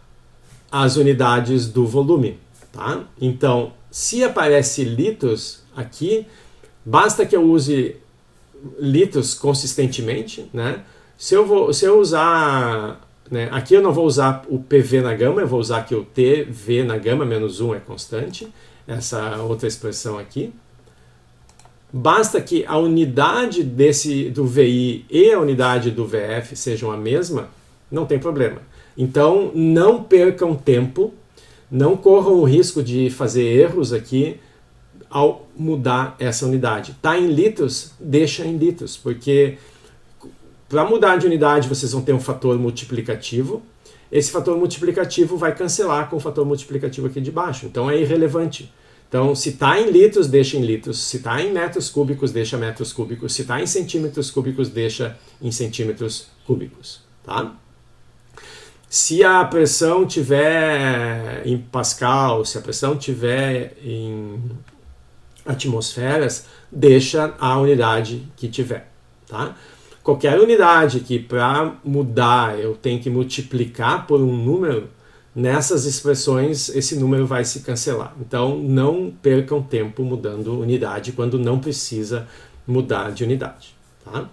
as unidades do volume. Tá? Então, se aparece litros aqui, basta que eu use litros consistentemente. Né? Se eu usar... Né, aqui eu não vou usar o PV na gama, eu vou usar aqui o TV na gama, menos 1 é constante, essa outra expressão aqui. Basta que a unidade do VI e a unidade do VF sejam a mesma, não tem problema. Então, não percam tempo, não corram o risco de fazer erros aqui ao mudar essa unidade. Está em litros? Deixa em litros, porque para mudar de unidade vocês vão ter um fator multiplicativo. Esse fator multiplicativo vai cancelar com o fator multiplicativo aqui de baixo, então é irrelevante. Então, se está em litros, deixa em litros. Se está em metros cúbicos, deixa metros cúbicos. Se está em centímetros cúbicos, deixa em centímetros cúbicos. Tá? Se a pressão tiver em Pascal, se a pressão tiver em atmosferas, deixa a unidade que tiver, tá? Qualquer unidade que para mudar eu tenho que multiplicar por um número, nessas expressões esse número vai se cancelar. Então não percam tempo mudando unidade quando não precisa mudar de unidade, tá?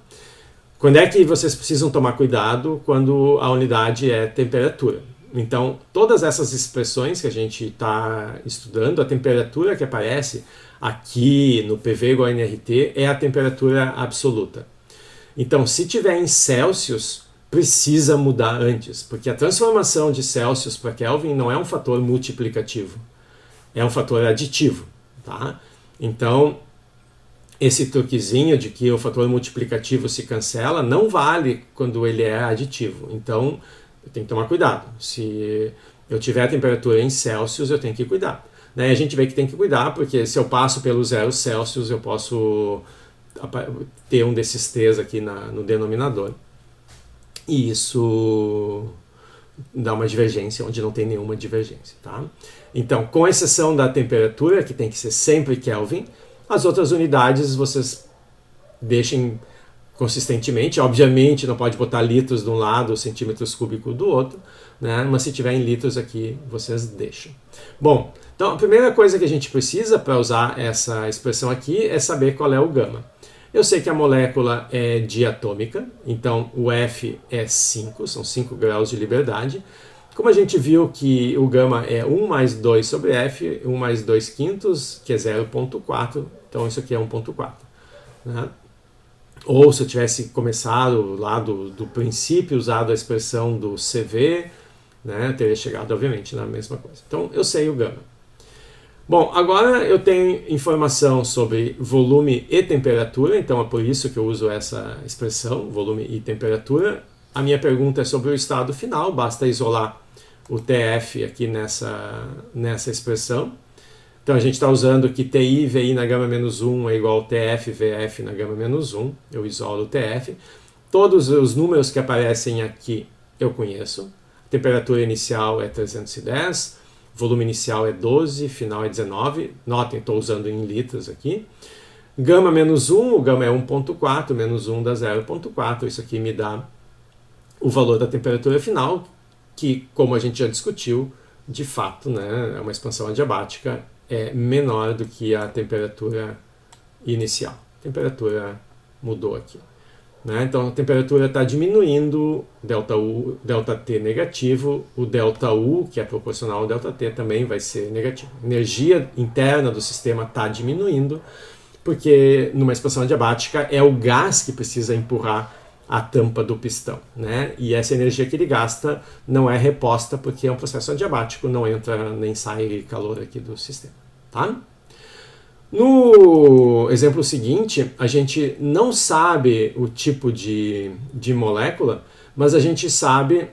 Quando é que vocês precisam tomar cuidado? Quando a unidade é temperatura. Então, todas essas expressões que a gente está estudando, a temperatura que aparece aqui no PV igual a nRT é a temperatura absoluta. Então, se tiver em Celsius, precisa mudar antes, porque a transformação de Celsius para Kelvin não é um fator multiplicativo, é um fator aditivo, tá? Então, esse truquezinho de que o fator multiplicativo se cancela não vale quando ele é aditivo. Então, eu tenho que tomar cuidado. Se eu tiver a temperatura em Celsius, eu tenho que cuidar. Né? A gente vê que tem que cuidar, porque se eu passo pelo 0 Celsius, eu posso ter um desses T's aqui no denominador. E isso dá uma divergência onde não tem nenhuma divergência. Tá? Então, com exceção da temperatura, que tem que ser sempre Kelvin, as outras unidades vocês deixem consistentemente. Obviamente não pode botar litros de um lado, centímetros cúbicos do outro, né? Mas se tiver em litros aqui, vocês deixam. Bom, então a primeira coisa que a gente precisa para usar essa expressão aqui é saber qual é o gama. Eu sei que a molécula é diatômica, então o F é 5, são 5 graus de liberdade. Como a gente viu que o gama é 1 mais 2 sobre F, 1 mais 2 quintos, que é 0,4, então isso aqui é 1,4. Né? Ou se eu tivesse começado lá do princípio, usado a expressão do CV, né, eu teria chegado, obviamente, na mesma coisa. Então, eu sei o gama. Bom, agora eu tenho informação sobre volume e temperatura, então é por isso que eu uso essa expressão, volume e temperatura. A minha pergunta é sobre o estado final, basta isolar o TF aqui nessa expressão. Então a gente está usando que TI, VI na gama menos 1 é igual a TF, VF na gama menos 1. Eu isolo o TF. Todos os números que aparecem aqui eu conheço. A temperatura inicial é 310, volume inicial é 12, final é 19. Notem, estou usando em litros aqui. Gama menos 1, o gama é 1,4, menos 1 dá 0,4. Isso aqui me dá o valor da temperatura final, que, como a gente já discutiu, de fato, né, é uma expansão adiabática, é menor do que a temperatura inicial. A temperatura mudou aqui. Né? Então a temperatura está diminuindo, ΔT negativo, o ΔU, que é proporcional ao ΔT, também vai ser negativo. A energia interna do sistema está diminuindo, porque numa expansão adiabática é o gás que precisa empurrar a tampa do pistão, né? E essa energia que ele gasta não é reposta porque é um processo adiabático, não entra nem sai calor aqui do sistema, tá? No exemplo seguinte, a gente não sabe o tipo de molécula, mas a gente sabe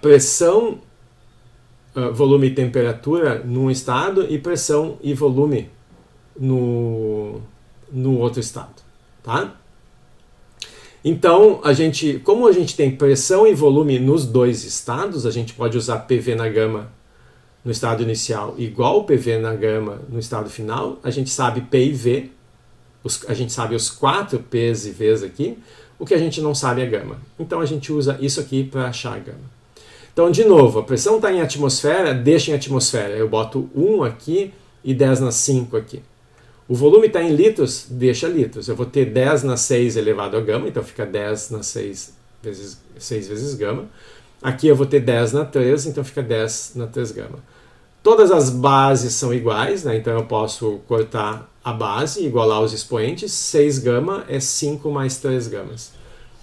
pressão, volume e temperatura num estado e pressão e volume no outro estado, tá? Então, como a gente tem pressão e volume nos dois estados, a gente pode usar PV na gama no estado inicial igual ao PV na gama no estado final. A gente sabe P e V, a gente sabe os 4 P's e V's aqui, o que a gente não sabe é gama. Então, a gente usa isso aqui para achar a gama. Então, de novo, a pressão está em atmosfera, deixa em atmosfera. Eu boto 1 aqui e 10 na 5 aqui. O volume está em litros, deixa litros. Eu vou ter 10 na 6 elevado a gama, então fica 10 na 6 vezes gama. Aqui eu vou ter 10 na 3, então fica 10 na 3 gama. Todas as bases são iguais, né? Então eu posso cortar a base e igualar os expoentes. 6 gama é 5 mais 3 gamas.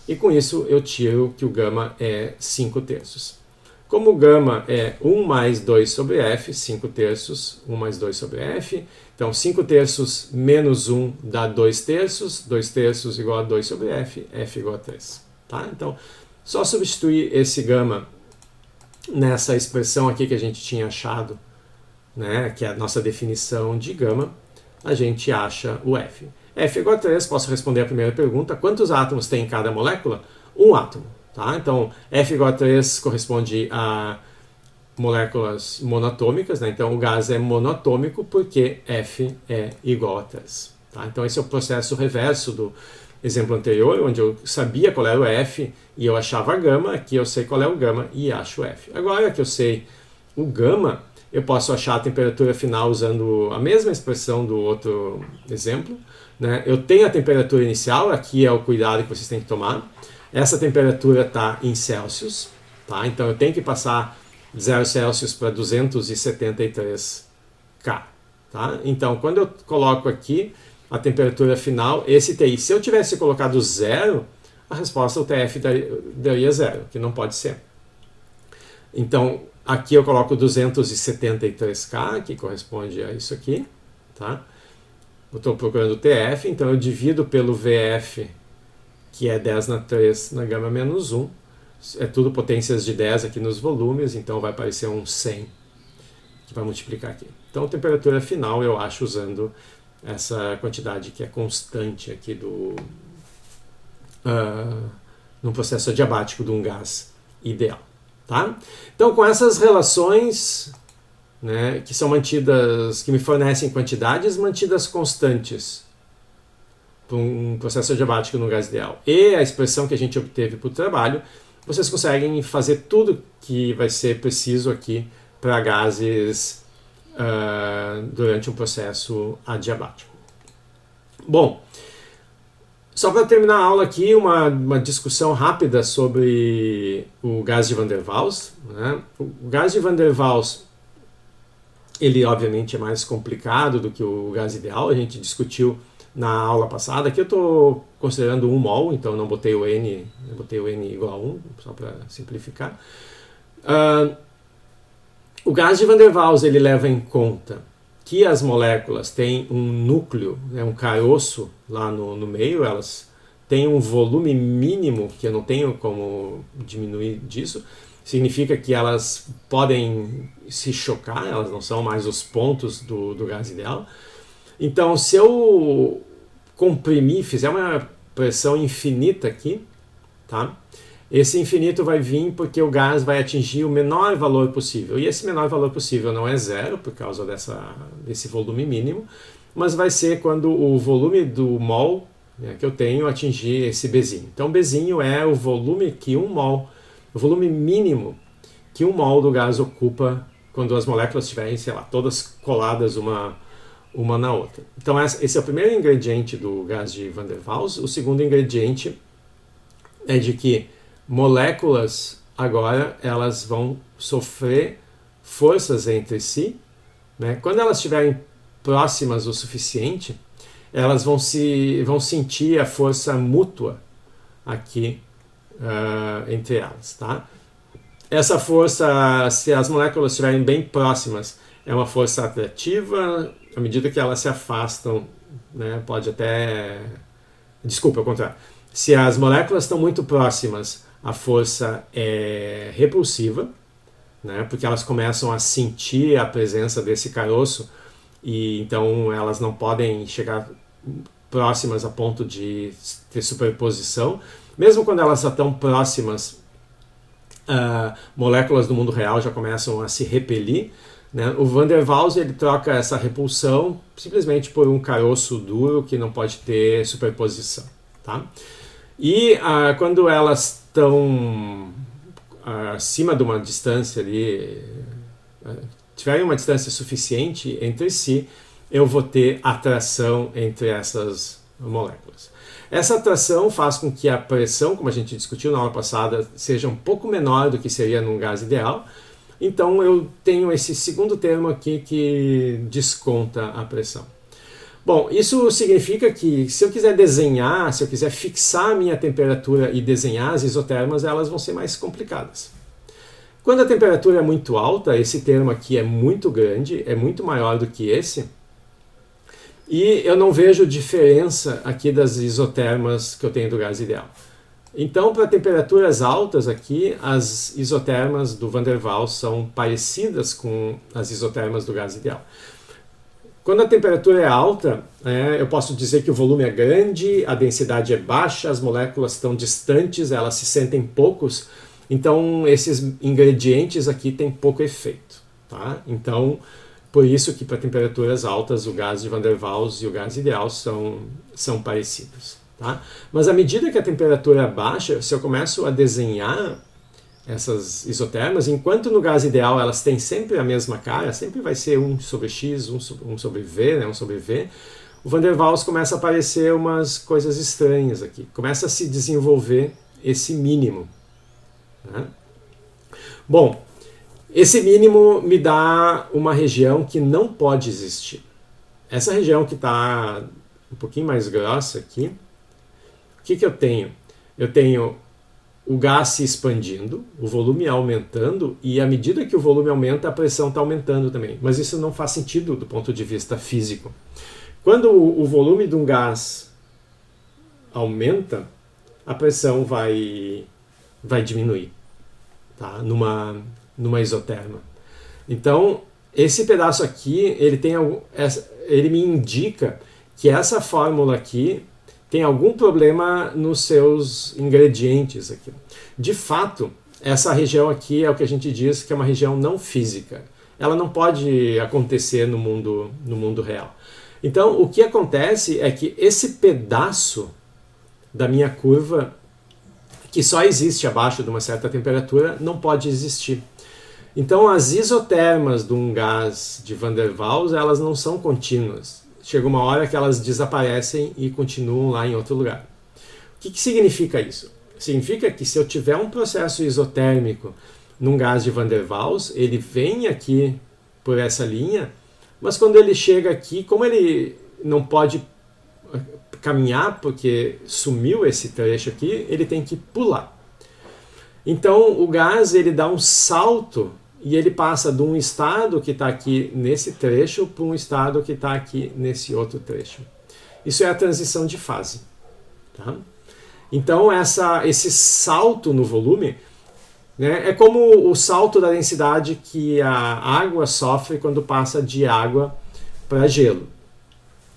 E com isso eu tiro que o gama é 5 terços. Como o gama é 1 mais 2 sobre F, 5 terços, 1 mais 2 sobre F. Então 5 terços menos 1 dá 2 terços. 2 terços igual a 2 sobre F, F igual a 3. Tá? Então, só substituir esse gama nessa expressão aqui que a gente tinha achado, né, que é a nossa definição de gama, a gente acha o F. F igual a 3, posso responder a primeira pergunta. Quantos átomos tem em cada molécula? Um átomo. Tá? Então, F igual a 3 corresponde a moléculas monatômicas, né? Então o gás é monatômico porque F é igual a 3. Tá? Então esse é o processo reverso do exemplo anterior, onde eu sabia qual era o F e eu achava gama, aqui eu sei qual é o gama e acho F. Agora que eu sei o gama, eu posso achar a temperatura final usando a mesma expressão do outro exemplo. Né? Eu tenho a temperatura inicial, aqui é o cuidado que vocês têm que tomar. Essa temperatura está em Celsius, tá? Então eu tenho que passar 0 Celsius para 273 K. Tá? Então, quando eu coloco aqui a temperatura final, esse TI, se eu tivesse colocado 0, a resposta, o TF daria 0, que não pode ser. Então, aqui eu coloco 273 K, que corresponde a isso aqui. Tá? Eu estou procurando o TF, então eu divido pelo VF, que é 10 na 3 na gama menos 1. É tudo potências de 10 aqui nos volumes, então vai aparecer um 100, que vai multiplicar aqui. Então, a temperatura final eu acho usando essa quantidade que é constante aqui no processo adiabático de um gás ideal. Tá? Então, com essas relações, né, que são mantidas, que me fornecem quantidades mantidas constantes para um processo adiabático no gás ideal, e a expressão que a gente obteve para o trabalho, vocês conseguem fazer tudo que vai ser preciso aqui para gases durante um processo adiabático. Bom, só para terminar a aula aqui, uma discussão rápida sobre o gás de Van der Waals. Né? O gás de Van der Waals, ele obviamente é mais complicado do que o gás ideal, a gente discutiu na aula passada. Aqui eu estou considerando 1 mol, então não botei o N, eu botei o N igual a 1, só para simplificar. O gás de Van der Waals, ele leva em conta que as moléculas têm um núcleo, né, um caroço lá no meio, elas têm um volume mínimo, que eu não tenho como diminuir disso, significa que elas podem se chocar, elas não são mais os pontos do gás ideal. Então, se eu comprimir, fizer uma pressão infinita aqui, tá? Esse infinito vai vir porque o gás vai atingir o menor valor possível. E esse menor valor possível não é 0, por causa desse volume mínimo, mas vai ser quando o volume do mol, né, que eu tenho atingir esse Bzinho. Então, Bzinho é o volume que o volume mínimo que 1 mol do gás ocupa quando as moléculas estiverem, sei lá, todas coladas uma na outra. Então, esse é o primeiro ingrediente do gás de Van der Waals. O segundo ingrediente é de que moléculas agora elas vão sofrer forças entre si, né? Quando elas estiverem próximas o suficiente, elas vão sentir a força mútua aqui entre elas, tá? Essa força, se as moléculas estiverem bem próximas, é uma força atrativa. À medida que elas se afastam, né, pode até... Desculpa, ao contrário. Se as moléculas estão muito próximas, a força é repulsiva, né, porque elas começam a sentir a presença desse caroço e então elas não podem chegar próximas a ponto de ter superposição. Mesmo quando elas estão próximas, moléculas do mundo real já começam a se repelir. Né? O Van der Waals, ele troca essa repulsão simplesmente por um caroço duro que não pode ter superposição. Tá? E quando elas estão acima de uma distância ali, tiverem uma distância suficiente entre si, eu vou ter atração entre essas moléculas. Essa atração faz com que a pressão, como a gente discutiu na aula passada, seja um pouco menor do que seria num gás ideal. Então eu tenho esse segundo termo aqui que desconta a pressão. Bom, isso significa que se eu quiser desenhar, se eu quiser fixar a minha temperatura e desenhar as isotermas, elas vão ser mais complicadas. Quando a temperatura é muito alta, esse termo aqui é muito grande, é muito maior do que esse, e eu não vejo diferença aqui das isotermas que eu tenho do gás ideal. Então, para temperaturas altas aqui, as isotermas do Van der Waals são parecidas com as isotermas do gás ideal. quando a temperatura é alta, eu posso dizer que o volume é grande, a densidade é baixa, as moléculas estão distantes, elas se sentem poucos, então esses ingredientes aqui têm pouco efeito. Tá? Então, por isso que para temperaturas altas o gás de Van der Waals e o gás ideal são parecidos. Tá? Mas à medida que a temperatura baixa, se eu começo a desenhar essas isotermas, enquanto no gás ideal elas têm sempre a mesma cara, sempre vai ser 1 sobre X, 1 sobre V, né, 1 sobre V, o Van der Waals começa a aparecer umas coisas estranhas aqui. Começa a se desenvolver esse mínimo. Né? Bom, esse mínimo me dá uma região que não pode existir. Essa região que está um pouquinho mais grossa aqui, o que eu tenho? Eu tenho o gás se expandindo, o volume aumentando, e à medida que o volume aumenta, a pressão está aumentando também. Mas isso não faz sentido do ponto de vista físico. Quando o volume de um gás aumenta, a pressão vai diminuir, tá? numa isoterma. Então, esse pedaço aqui, ele me indica que essa fórmula aqui tem algum problema nos seus ingredientes aqui. De fato, essa região aqui é o que a gente diz que é uma região não física. Ela não pode acontecer no mundo real. Então, o que acontece é que esse pedaço da minha curva, que só existe abaixo de uma certa temperatura, não pode existir. Então, as isotermas de um gás de Van der Waals, elas não são contínuas. Chega uma hora que elas desaparecem e continuam lá em outro lugar. O que significa isso? Significa que se eu tiver um processo isotérmico num gás de Van der Waals, ele vem aqui por essa linha, mas quando ele chega aqui, como ele não pode caminhar porque sumiu esse trecho aqui, ele tem que pular. Então o gás ele dá um salto e ele passa de um estado que está aqui nesse trecho para um estado que está aqui nesse outro trecho. Isso é a transição de fase. Tá? Então esse salto no volume, né, é como o salto da densidade que a água sofre quando passa de água para gelo.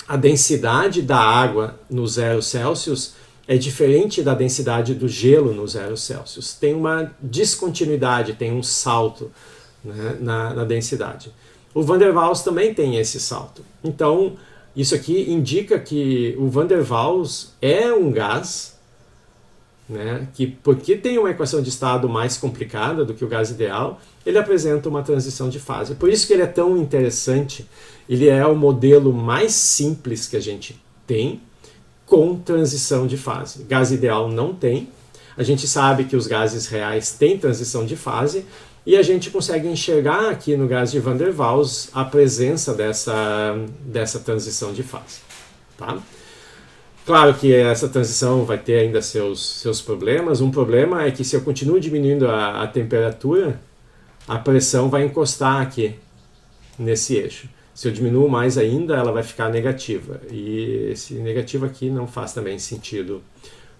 A densidade da água no 0 Celsius é diferente da densidade do gelo no 0 Celsius. Tem uma descontinuidade, tem um salto, né, na densidade. O Van der Waals também tem esse salto. Então, isso aqui indica que o Van der Waals é um gás, né, que, porque tem uma equação de estado mais complicada do que o gás ideal, ele apresenta uma transição de fase. Por isso que ele é tão interessante. Ele é o modelo mais simples que a gente tem com transição de fase. Gás ideal não tem. A gente sabe que os gases reais têm transição de fase, e a gente consegue enxergar aqui no gás de Van der Waals a presença dessa transição de fase. Tá? Claro que essa transição vai ter ainda seus problemas. Um problema é que se eu continuo diminuindo a temperatura, a pressão vai encostar aqui nesse eixo. Se eu diminuo mais ainda, ela vai ficar negativa. E esse negativo aqui não faz também sentido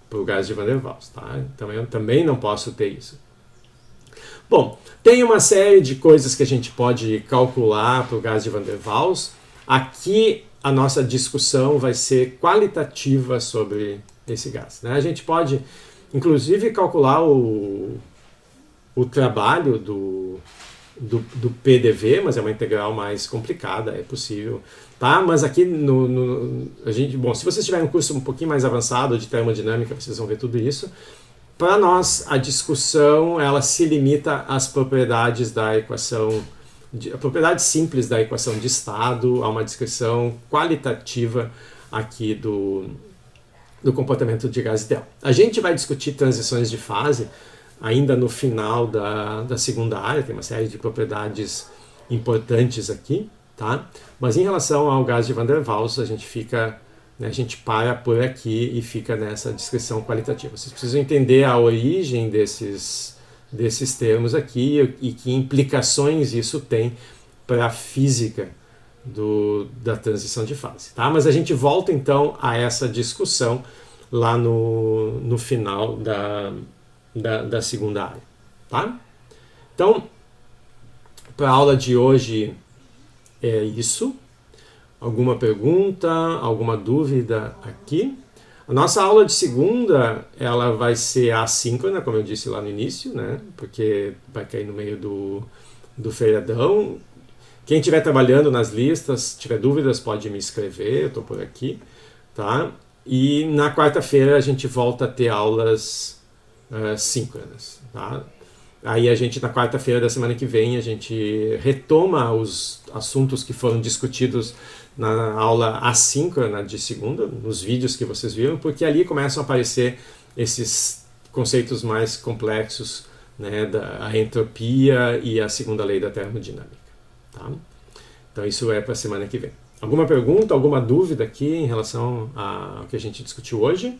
para o gás de Van der Waals. Tá? Então eu também não posso ter isso. Bom, tem uma série de coisas que a gente pode calcular para o gás de Van der Waals. Aqui a nossa discussão vai ser qualitativa sobre esse gás. Né? A gente pode, inclusive, calcular o trabalho do PDV, mas é uma integral mais complicada, é possível. Tá? Mas aqui, bom, se vocês tiverem um curso um pouquinho mais avançado de termodinâmica, vocês vão ver tudo isso. Para nós, a discussão ela se limita às propriedades da equação, a propriedade simples da equação de estado, a uma descrição qualitativa aqui do comportamento de gás ideal. A gente vai discutir transições de fase ainda no final da segunda área, tem uma série de propriedades importantes aqui, tá? Mas em relação ao gás de Van der Waals, a gente para por aqui e fica nessa descrição qualitativa. Vocês precisam entender a origem desses termos aqui e que implicações isso tem para a física da transição de fase. Tá? Mas a gente volta então a essa discussão lá no final da segunda área. Tá? Então, para a aula de hoje é isso. Alguma pergunta, alguma dúvida aqui? A nossa aula de segunda, ela vai ser assíncrona, como eu disse lá no início, né? Porque vai cair no meio do feriadão. Quem estiver trabalhando nas listas, tiver dúvidas, pode me escrever, eu estou por aqui, tá? E na quarta-feira a gente volta a ter aulas síncronas, tá? Aí a gente, na quarta-feira da semana que vem, a gente retoma os assuntos que foram discutidos na aula assíncrona de segunda, nos vídeos que vocês viram, porque ali começam a aparecer esses conceitos mais complexos, né, da entropia e a segunda lei da termodinâmica. Tá? Então isso é para a semana que vem. Alguma pergunta, alguma dúvida aqui em relação ao que a gente discutiu hoje?